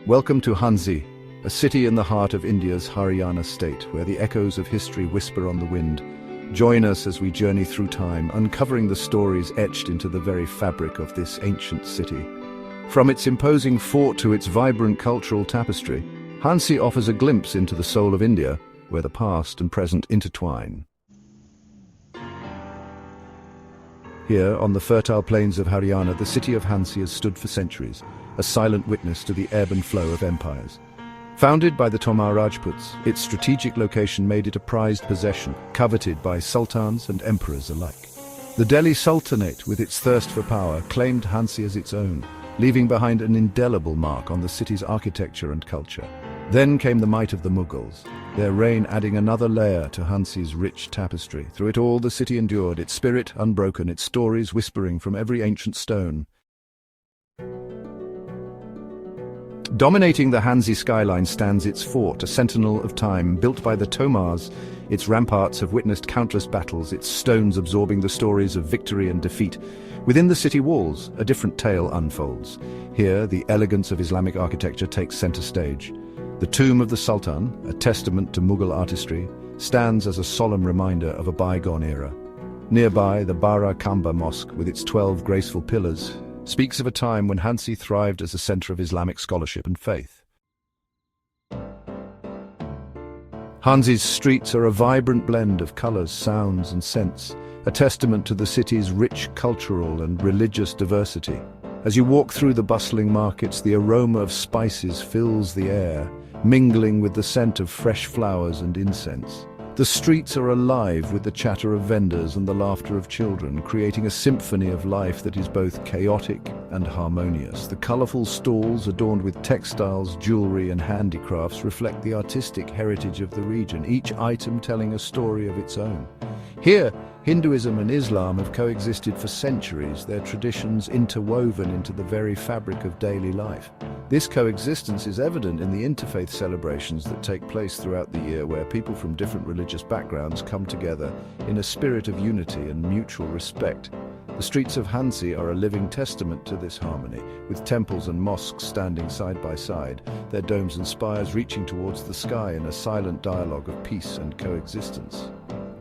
Welcome to Hansi, a city in the heart of India's Haryana state, where the echoes of history whisper on the wind. Join us as we journey through time, uncovering the stories etched into the very fabric of this ancient city. From its imposing fort to its vibrant cultural tapestry, Hansi offers a glimpse into the soul of India, where the past and present intertwine. Here, on the fertile plains of Haryana, the city of Hansi has stood for centuries, a silent witness to the ebb and flow of empires. Founded by the Tomar Rajputs, its strategic location made it a prized possession, coveted by sultans and emperors alike. The Delhi Sultanate, with its thirst for power, claimed Hansi as its own, leaving behind an indelible mark on the city's architecture and culture. Then came the might of the Mughals, their reign adding another layer to Hansi's rich tapestry. Through it all, the city endured, its spirit unbroken, its stories whispering from every ancient stone. Dominating the Hansi skyline stands its fort, a sentinel of time. Built by the Tomars, its ramparts have witnessed countless battles, its stones absorbing the stories of victory and defeat. Within the city walls, a different tale unfolds. Here, the elegance of Islamic architecture takes center stage. The tomb of the Sultan, a testament to Mughal artistry, stands as a solemn reminder of a bygone era. Nearby, the Bara Kamba Mosque, with its 12 graceful pillars, speaks of a time when Hansi thrived as a center of Islamic scholarship and faith. Hansi's streets are a vibrant blend of colors, sounds, and scents, a testament to the city's rich cultural and religious diversity. As you walk through the bustling markets, the aroma of spices fills the air, mingling with the scent of fresh flowers and incense. The streets are alive with the chatter of vendors and the laughter of children, creating a symphony of life that is both chaotic and harmonious. The colorful stalls, adorned with textiles, jewelry, and handicrafts, reflect the artistic heritage of the region, each item telling a story of its own. Here, Hinduism and Islam have coexisted for centuries, their traditions interwoven into the very fabric of daily life. This coexistence is evident in the interfaith celebrations that take place throughout the year, where people from different religious backgrounds come together in a spirit of unity and mutual respect. The streets of Hansi are a living testament to this harmony, with temples and mosques standing side by side, their domes and spires reaching towards the sky in a silent dialogue of peace and coexistence.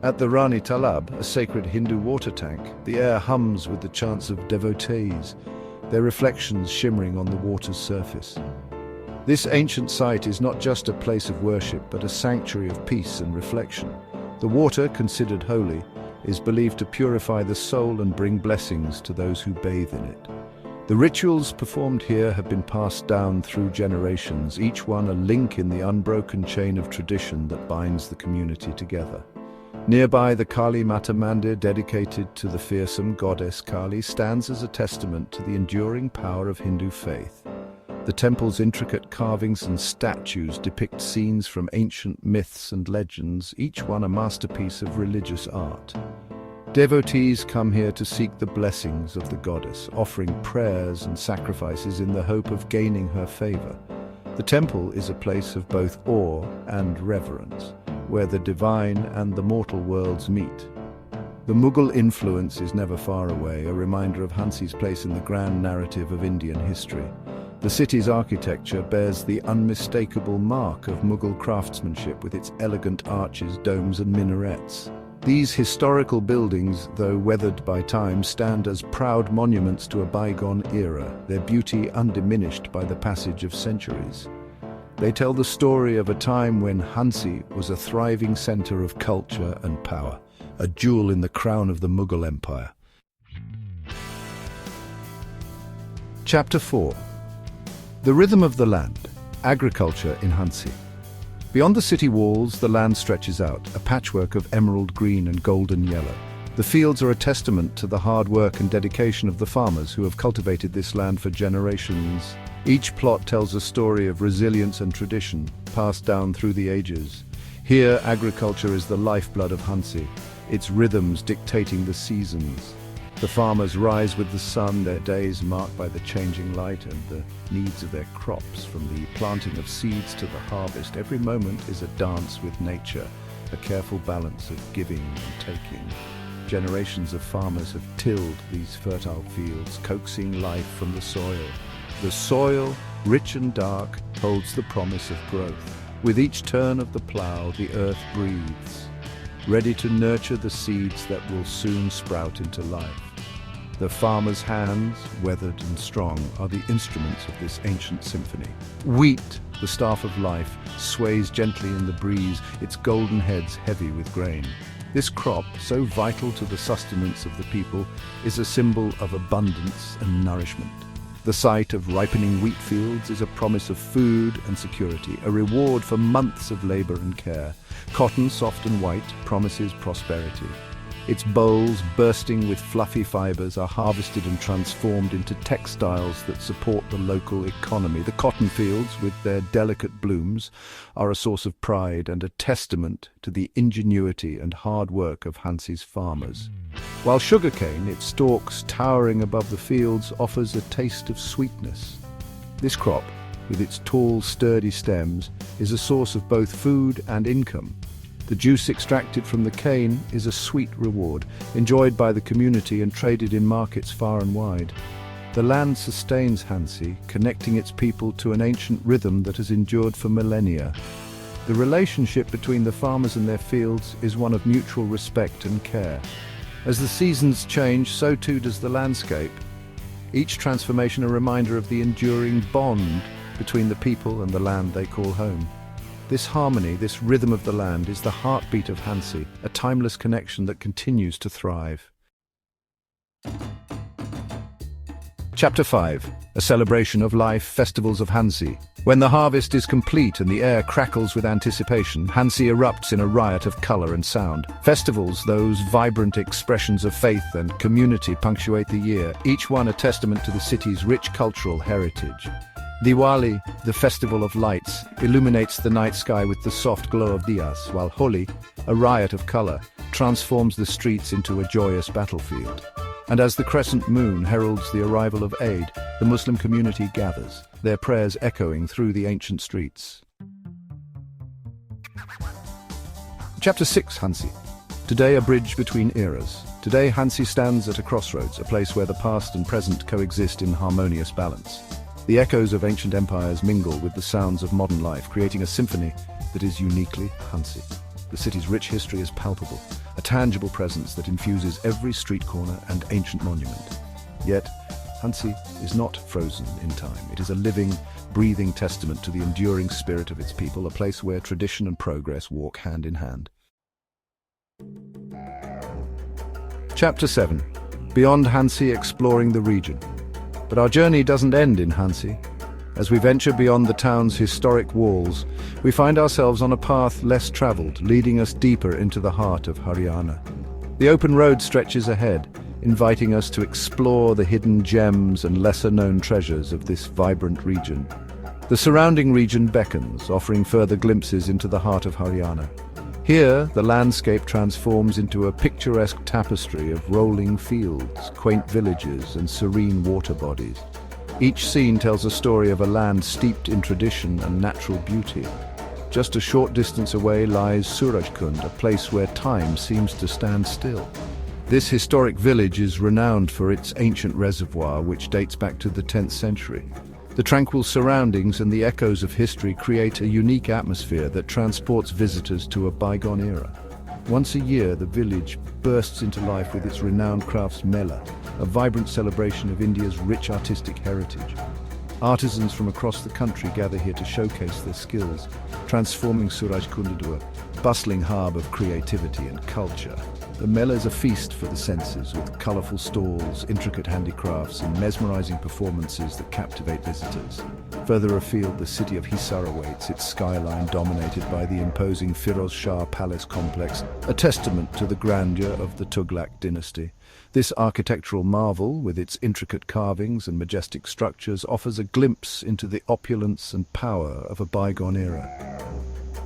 At the Rani Talab, a sacred Hindu water tank, the air hums with the chants of devotees, their reflections shimmering on the water's surface. This ancient site is not just a place of worship, but a sanctuary of peace and reflection. The water, considered holy, is believed to purify the soul and bring blessings to those who bathe in it. The rituals performed here have been passed down through generations, each one a link in the unbroken chain of tradition that binds the community together. Nearby, the Kali Mata Mandir, dedicated to the fearsome goddess Kali, stands as a testament to the enduring power of Hindu faith. The temple's intricate carvings and statues depict scenes from ancient myths and legends, each one a masterpiece of religious art. Devotees come here to seek the blessings of the goddess, offering prayers and sacrifices in the hope of gaining her favor. The temple is a place of both awe and reverence, where the divine and the mortal worlds meet. The Mughal influence is never far away, a reminder of Hansi's place in the grand narrative of Indian history. The city's architecture bears the unmistakable mark of Mughal craftsmanship, with its elegant arches, domes, and minarets. These historical buildings, though weathered by time, stand as proud monuments to a bygone era, their beauty undiminished by the passage of centuries. They tell the story of a time when Hansi was a thriving center of culture and power, a jewel in the crown of the Mughal Empire. Chapter 4. The Rhythm of the Land, Agriculture in Hansi. Beyond the city walls, the land stretches out, a patchwork of emerald green and golden yellow. The fields are a testament to the hard work and dedication of the farmers who have cultivated this land for generations. Each plot tells a story of resilience and tradition, passed down through the ages. Here, agriculture is the lifeblood of Hansi, its rhythms dictating the seasons. The farmers rise with the sun, their days marked by the changing light and the needs of their crops. From the planting of seeds to the harvest, every moment is a dance with nature, a careful balance of giving and taking. Generations of farmers have tilled these fertile fields, coaxing life from the soil. The soil, rich and dark, holds the promise of growth. With each turn of the plough, the earth breathes, ready to nurture the seeds that will soon sprout into life. The farmer's hands, weathered and strong, are the instruments of this ancient symphony. Wheat, the staff of life, sways gently in the breeze, its golden heads heavy with grain. This crop, so vital to the sustenance of the people, is a symbol of abundance and nourishment. The sight of ripening wheat fields is a promise of food and security, a reward for months of labor and care. Cotton, soft and white, promises prosperity. Its bolls, bursting with fluffy fibers, are harvested and transformed into textiles that support the local economy. The cotton fields, with their delicate blooms, are a source of pride and a testament to the ingenuity and hard work of Hansi's farmers. While sugarcane, its stalks towering above the fields, offers a taste of sweetness. This crop, with its tall, sturdy stems, is a source of both food and income. The juice extracted from the cane is a sweet reward, enjoyed by the community and traded in markets far and wide. The land sustains Hansi, connecting its people to an ancient rhythm that has endured for millennia. The relationship between the farmers and their fields is one of mutual respect and care. As the seasons change, so too does the landscape. Each transformation a reminder of the enduring bond between the people and the land they call home. This harmony, this rhythm of the land, is the heartbeat of Hansi, a timeless connection that continues to thrive. Chapter 5. A celebration of life, festivals of Hansi. When the harvest is complete and the air crackles with anticipation, Hansi erupts in a riot of color and sound. Festivals, those vibrant expressions of faith and community, punctuate the year, each one a testament to the city's rich cultural heritage. Diwali, the festival of lights, illuminates the night sky with the soft glow of diyas, while Holi, a riot of color, transforms the streets into a joyous battlefield. And as the crescent moon heralds the arrival of Eid, the Muslim community gathers, their prayers echoing through the ancient streets. Chapter 6. Hansi. Today a bridge between eras. Today Hansi stands at a crossroads, a place where the past and present coexist in harmonious balance. The echoes of ancient empires mingle with the sounds of modern life, creating a symphony that is uniquely Hansi. The city's rich history is palpable, a tangible presence that infuses every street corner and ancient monument. Yet, Hansi is not frozen in time. It is a living, breathing testament to the enduring spirit of its people, a place where tradition and progress walk hand in hand. Chapter 7. Beyond Hansi, exploring the region. But our journey doesn't end in Hansi. As we venture beyond the town's historic walls, we find ourselves on a path less traveled, leading us deeper into the heart of Haryana. The open road stretches ahead, inviting us to explore the hidden gems and lesser-known treasures of this vibrant region. The surrounding region beckons, offering further glimpses into the heart of Haryana. Here, the landscape transforms into a picturesque tapestry of rolling fields, quaint villages, and serene water bodies. Each scene tells a story of a land steeped in tradition and natural beauty. Just a short distance away lies Surajkund, a place where time seems to stand still. This historic village is renowned for its ancient reservoir, which dates back to the 10th century. The tranquil surroundings and the echoes of history create a unique atmosphere that transports visitors to a bygone era. Once a year, the village bursts into life with its renowned crafts Mela, a vibrant celebration of India's rich artistic heritage. Artisans from across the country gather here to showcase their skills, transforming Surajkund into a bustling hub of creativity and culture. The Mela is a feast for the senses, with colourful stalls, intricate handicrafts, and mesmerizing performances that captivate visitors. Further afield, the city of Hisar awaits, its skyline dominated by the imposing Firoz Shah Palace complex, a testament to the grandeur of the Tughlaq dynasty. This architectural marvel, with its intricate carvings and majestic structures, offers a glimpse into the opulence and power of a bygone era.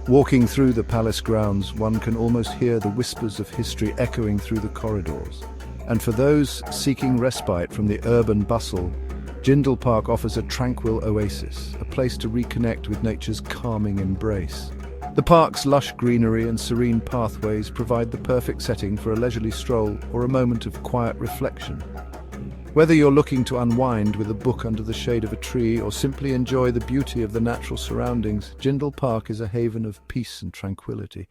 Walking through the palace grounds, one can almost hear the whispers of history echoing through the corridors. And for those seeking respite from the urban bustle, Jindal Park offers a tranquil oasis, a place to reconnect with nature's calming embrace. The park's lush greenery and serene pathways provide the perfect setting for a leisurely stroll or a moment of quiet reflection. Whether you're looking to unwind with a book under the shade of a tree or simply enjoy the beauty of the natural surroundings, Jindal Park is a haven of peace and tranquility.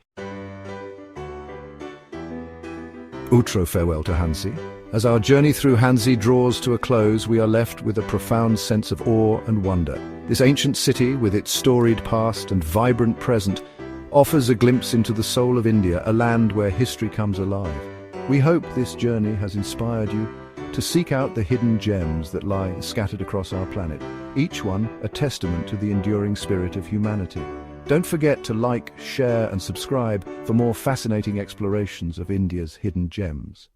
Outro farewell to Hansi. As our journey through Hansi draws to a close, we are left with a profound sense of awe and wonder. This ancient city, with its storied past and vibrant present, offers a glimpse into the soul of India, a land where history comes alive. We hope this journey has inspired you to seek out the hidden gems that lie scattered across our planet, each one a testament to the enduring spirit of humanity. Don't forget to like, share and subscribe for more fascinating explorations of India's hidden gems.